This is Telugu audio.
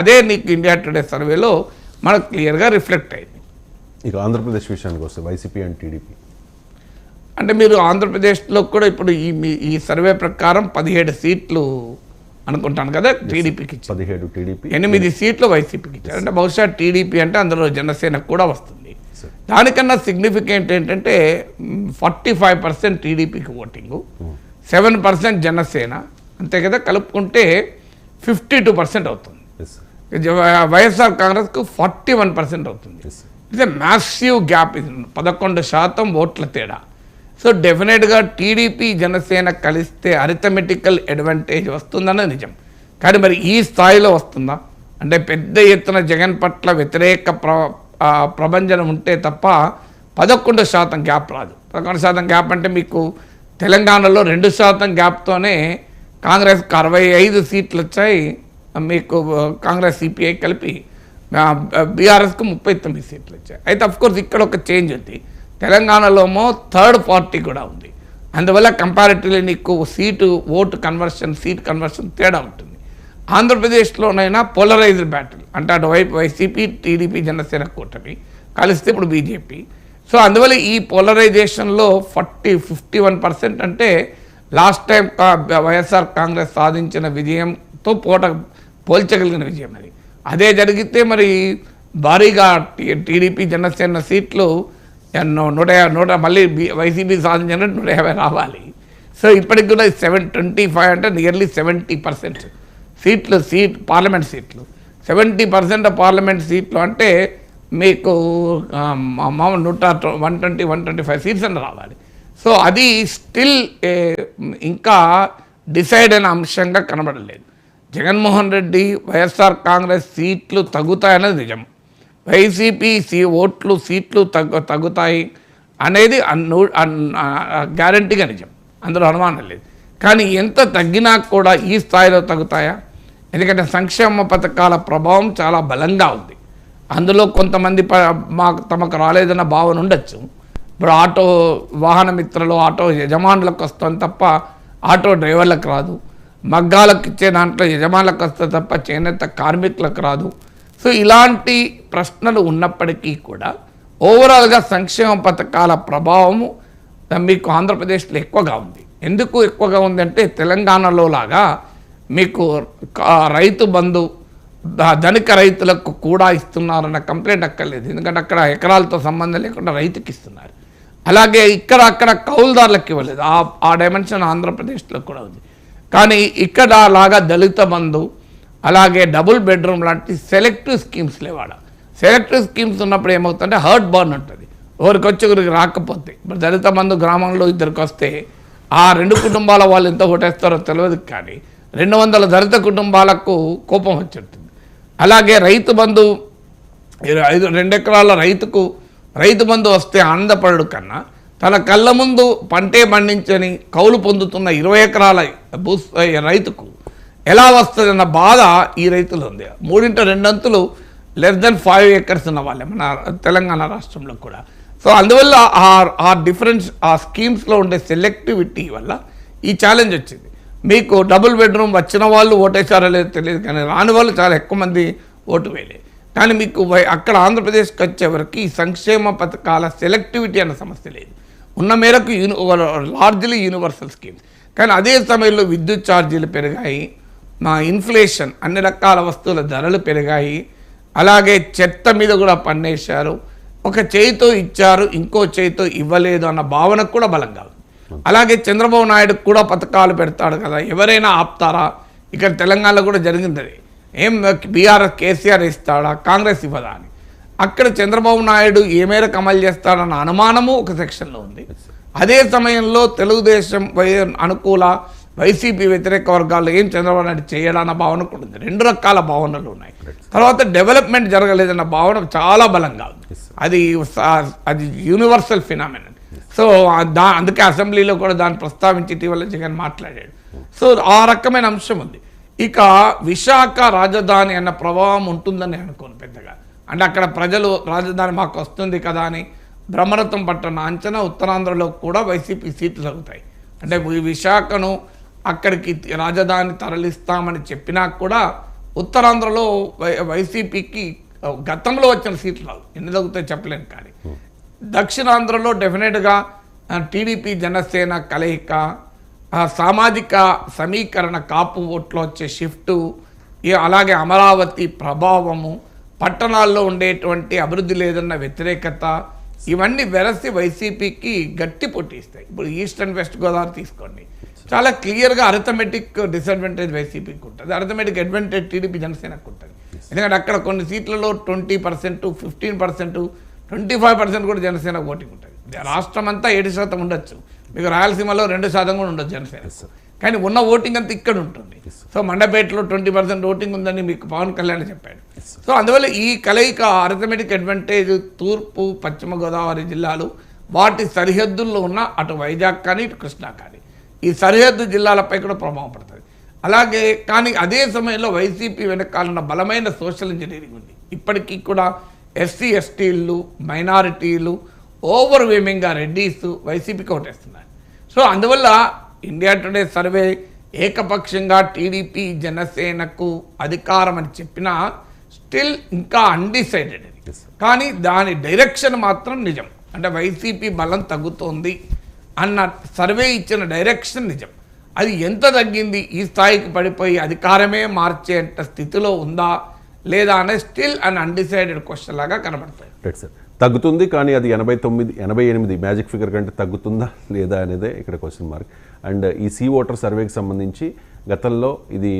అదే నీకు ఇండియా టుడే సర్వేలో మనకు క్లియర్గా రిఫ్లెక్ట్ అయింది. ఇక ఆంధ్రప్రదేశ్ విషయానికి వస్తే వైసీపీ అండ్ టీడీపీ అంటే మీరు ఆంధ్రప్రదేశ్లో కూడా ఇప్పుడు ఈ సర్వే ప్రకారం 17 సీట్లు అనుకుంటాను కదా టీడీపీకి ఇచ్చారు, 17 టీడీపీ, 8 సీట్లు వైసీపీకి ఇచ్చారు. అంటే బహుశా టీడీపీ అంటే అందులో జనసేన కూడా వస్తుంది. దానికన్నా సిగ్నిఫికెంట్ ఏంటంటే 45% టీడీపీకి ఓటింగు, 7% జనసేన, అంతే కదా, కలుపుకుంటే 52% అవుతుంది. వైఎస్ఆర్ కాంగ్రెస్కు 41% అవుతుంది. ఇట్స్ ఎ మ్యాసివ్ గ్యాప్, ఇది 11% ఓట్ల తేడా. సో డెఫినెట్గా టీడీపీ జనసేన కలిస్తే అరిథమెటికల్ అడ్వాంటేజ్ వస్తుందన్నది నిజం. కానీ మరి ఈ స్థాయిలో వస్తుందా అంటే పెద్ద ఎత్తున జగన్ పట్ల వ్యతిరేక ప్రభంజనం ఉంటే తప్ప 11% గ్యాప్ రాదు. 11% గ్యాప్ అంటే మీకు తెలంగాణలో 2% గ్యాప్తోనే కాంగ్రెస్కి 65 సీట్లు వచ్చాయి, మీకు కాంగ్రెస్ సిపిఐ కలిపి బీఆర్ఎస్కు 39 సీట్లు వచ్చాయి. అయితే అఫ్కోర్స్ ఇక్కడ ఒక చేంజ్ ఉంది, తెలంగాణలో థర్డ్ పార్టీ కూడా ఉంది, అందువల్ల కంపారిటివ్లీ నీకు ఓటు కన్వర్షన్, సీట్ కన్వర్షన్ తేడా ఉంటుంది. ఆంధ్రప్రదేశ్లోనైనా పోలరైజ్డ్ బ్యాటిల్, అంటే అటువైపు వైసీపీ, టీడీపీ, జనసేన కూటమి కలిస్తే ఇప్పుడు బీజేపీ. సో అందువల్ల ఈ పోలరైజేషన్లో 51% అంటే లాస్ట్ టైం వైఎస్ఆర్ కాంగ్రెస్ సాధించిన విజయంతో పోల్చగలిగిన విజయం అది. అదే జరిగితే మరి భారీగా టీడీపీ జనసేన సీట్లు 100 మళ్ళీ వైసీపీ సాధించిన 150 రావాలి. సో ఇప్పటికి కూడా 725 అంటే నియర్లీ 70% సీట్లు, పార్లమెంట్ సీట్లు, 70% పార్లమెంట్ సీట్లు అంటే మీకు 125 సీట్స్ అని రావాలి. సో అది స్టిల్ ఇంకా డిసైడ్ అయిన అంశంగా కనబడలేదు. జగన్మోహన్ రెడ్డి, వైఎస్ఆర్ కాంగ్రెస్ సీట్లు తగ్గుతాయనేది నిజం, వైసీపీ సీట్లు తగ్గుతాయి అనేది గ్యారంటీగా నిజం, అందులో అనుమానం లేదు. కానీ ఎంత తగ్గినా కూడా ఈ స్థాయిలో తగ్గుతాయా? ఎందుకంటే సంక్షేమ పథకాల ప్రభావం చాలా బలంగా ఉంది. అందులో కొంతమంది తమకు రాలేదన్న భావన ఉండొచ్చు. ఇప్పుడు ఆటో వాహన మిత్రులు, ఆటో యజమానులకు వస్తుంది తప్ప ఆటో డ్రైవర్లకు రాదు, మగ్గాలకు ఇచ్చే దాంట్లో యజమానులకు వస్తుంది తప్ప చేనేత కార్మికులకు రాదు. సో ఇలాంటి ప్రశ్నలు ఉన్నప్పటికీ కూడా ఓవరాల్గా సంక్షేమ పథకాల ప్రభావము మీకు ఆంధ్రప్రదేశ్లో ఎక్కువగా ఉంది. ఎందుకు ఎక్కువగా ఉందంటే తెలంగాణలో లాగా మీకు రైతు బంధు ధనిక రైతులకు కూడా ఇస్తున్నారన్న కంప్లైంట్ అక్కర్లేదు, ఎందుకంటే అక్కడ ఎకరాలతో సంబంధం లేకుండా రైతుకి ఇస్తున్నారు. అలాగే అక్కడ కౌలుదారులకు ఇవ్వలేదు, ఆ డైమెన్షన్ ఆంధ్రప్రదేశ్లో కూడా ఉంది. కానీ ఇక్కడ లాగా దళిత బంధు, అలాగే డబుల్ బెడ్రూమ్ లాంటి సెలెక్టివ్ స్కీమ్స్ లేవాడ. సెలెక్టివ్ స్కీమ్స్ ఉన్నప్పుడు ఏమవుతుందంటే హర్ట్ బర్న్ ఉంటుంది, ఒకరికి వచ్చి ఒకరికి రాకపోతే. ఇప్పుడు దళిత బంధు గ్రామంలో ఇద్దరికి వస్తే ఆ 2 కుటుంబాల వాళ్ళు ఎంత ఓటేస్తారో తెలియదు, కానీ 200 దళిత కుటుంబాలకు కోపం వచ్చి ఉంటుంది. అలాగే రైతు బంధు 2 ఎకరాల రైతు బంధు వస్తే ఆనందపడు కన్నా తన కళ్ళ ముందు పంటే పండించని కౌలు పొందుతున్న 20 ఎకరాల రైతుకు ఎలా వస్తుందన్న బాధ ఈ రైతులు ఉంది. 3/2 <5 acres ఉన్న వాళ్ళే మన తెలంగాణ రాష్ట్రంలో కూడా. సో అందువల్ల ఆ డిఫరెన్స్, ఆ స్కీమ్స్లో ఉండే సెలెక్టివిటీ వల్ల ఈ ఛాలెంజ్ వచ్చింది. మీకు డబుల్ బెడ్రూమ్ వచ్చిన వాళ్ళు ఓటేసారో లేదో తెలియదు, కానీ రాని వాళ్ళు చాలా ఎక్కువ మంది ఓటు వేయలేదు. కానీ మీకు అక్కడ ఆంధ్రప్రదేశ్కి వచ్చేవరకు ఈ సంక్షేమ పథకాల సెలెక్టివిటీ అన్న సమస్య లేదు, ఉన్న మేరకు లార్జ్లీ యూనివర్సల్ స్కీమ్స్. కానీ అదే సమయంలో విద్యుత్ ఛార్జీలు పెరిగాయి, ఇన్ఫ్లేషన్, అన్ని రకాల వస్తువుల ధరలు పెరిగాయి, అలాగే చెత్త మీద కూడా పన్నేశారు. ఒక చేయితో ఇచ్చారు, ఇంకో చేయితో ఇవ్వలేదు అన్న భావన కూడా బలంగా ఉంది. అలాగే చంద్రబాబు నాయుడు కూడా పథకాలు పెడతాడు కదా, ఎవరైనా ఆపుతారా? ఇక్కడ తెలంగాణలో కూడా జరిగింది. ఏం బీఆర్ఎస్ కేసీఆర్ ఇస్తాడా, కాంగ్రెస్ ఇవ్వదా అని. అక్కడ చంద్రబాబు నాయుడు ఏ మేరకు అమలు చేస్తాడన్న అనుమానము ఒక సెక్షన్లో ఉంది. అదే సమయంలో తెలుగుదేశం అనుకూల, వైసీపీ వ్యతిరేక వర్గాల్లో ఏం చంద్రబాబు నాయుడు చేయడన్న భావన కూడా ఉంది. 2 రకాల భావనలు ఉన్నాయి. తర్వాత డెవలప్మెంట్ జరగలేదన్న భావన చాలా బలంగా ఉంది. అది యూనివర్సల్ ఫినామినన్. సో అందుకే అసెంబ్లీలో కూడా దాన్ని ప్రస్తావించి ఇటీవల జగన్ మాట్లాడాడు. సో ఆ రకమైన అంశం ఉంది. ఇక విశాఖ రాజధాని అన్న ప్రభావం ఉంటుందని అనుకోను పెద్దగా. అంటే అక్కడ ప్రజలు రాజధాని మాకు వస్తుంది కదా అని బ్రహ్మరథం పట్టణ అంచనా. ఉత్తరాంధ్రలో కూడా వైసీపీ సీట్లు తగ్గుతాయి. అంటే విశాఖను అక్కడికి రాజధాని తరలిస్తామని చెప్పినా కూడా ఉత్తరాంధ్రలో వైసీపీకి గతంలో వచ్చిన సీట్లు రావు, ఎన్ని తగ్గుతాయో చెప్పలేను. కానీ దక్షిణాంధ్రలో డెఫినెట్గా టీడీపీ జనసేన కలయిక, సామాజిక సమీకరణ, కాపు ఓట్లో వచ్చే షిఫ్టు, అలాగే అమరావతి ప్రభావము, పట్టణాల్లో ఉండేటువంటి అభివృద్ధి లేదన్న వ్యతిరేకత, ఇవన్నీ వెరసి వైసీపీకి గట్టి పొట్టిస్తాయి. ఇప్పుడు ఈస్ట్ అండ్ వెస్ట్ గోదావరి తీసుకోండి, చాలా క్లియర్గా అరిథమెటిక్ డిసడ్వాంటేజ్ వైసీపీకి ఉంటుంది, అరిథమెటిక్ అడ్వాంటేజ్ టీడీపీ జనసేనకు ఉంటుంది. ఎందుకంటే అక్కడ కొన్ని సీట్లలో 20%, 15%, 25% కూడా జనసేన ఓటింగ్ ఉంటుంది. రాష్ట్రం అంతా 7% ఉండొచ్చు, మీకు రాయలసీమలో 2% కూడా ఉండొచ్చు జనసేన, కానీ ఉన్న ఓటింగ్ అంతా ఇక్కడ ఉంటుంది. సో మండపేటలో 20% ఓటింగ్ ఉందని మీకు పవన్ కళ్యాణ్ చెప్పాడు. సో అందువల్ల ఈ కలయిక అరిథమెటిక్ అడ్వాంటేజ్ తూర్పు పశ్చిమ గోదావరి జిల్లాలు వాటి సరిహద్దుల్లో ఉన్న అటు వైజాగ్ కానీ ఇటు కృష్ణా కానీ ఈ సరిహద్దు జిల్లాలపై కూడా ప్రభావం పడుతుంది. అలాగే కానీ అదే సమయంలో వైసీపీ వెనకాలన్న బలమైన సోషల్ ఇంజనీరింగ్ ఉంది. ఇప్పటికీ కూడా ఎస్సీ ఎస్టీలు, మైనారిటీలు, ఓవర్వేమింగ్గా రెడ్డీస్ వైసీపీకి ఓటేస్తున్నారు. సో అందువల్ల ఇండియా టుడే సర్వే ఏకపక్షంగా టీడీపీ జనసేనకు అధికారం అని చెప్పినా స్టిల్ ఇంకా అన్డిసైడెడ్. కానీ దాని డైరెక్షన్ మాత్రం నిజం. అంటే వైసీపీ బలం తగ్గుతోంది అన్న సర్వే ఇచ్చిన డైరెక్షన్ నిజం. అది ఎంత తగ్గింది, ఈ స్థాయికి పడిపోయి అధికారమే మార్చేంత స్థితిలో ఉందా లేదా అనేది స్టిల్ అన్ అన్డిసైడెడ్ క్వశ్చన్ లాగా కనబడతాయి. రైట్ సార్, తగ్గుతుంది కానీ అది 89 మ్యాజిక్ ఫిగర్ కంటే తగ్గుతుందా లేదా అనేదే ఇక్కడ క్వశ్చన్ మార్క్. అండ్ ఈ సీ ఓటర్ సర్వేకి సంబంధించి గతంలో ఇది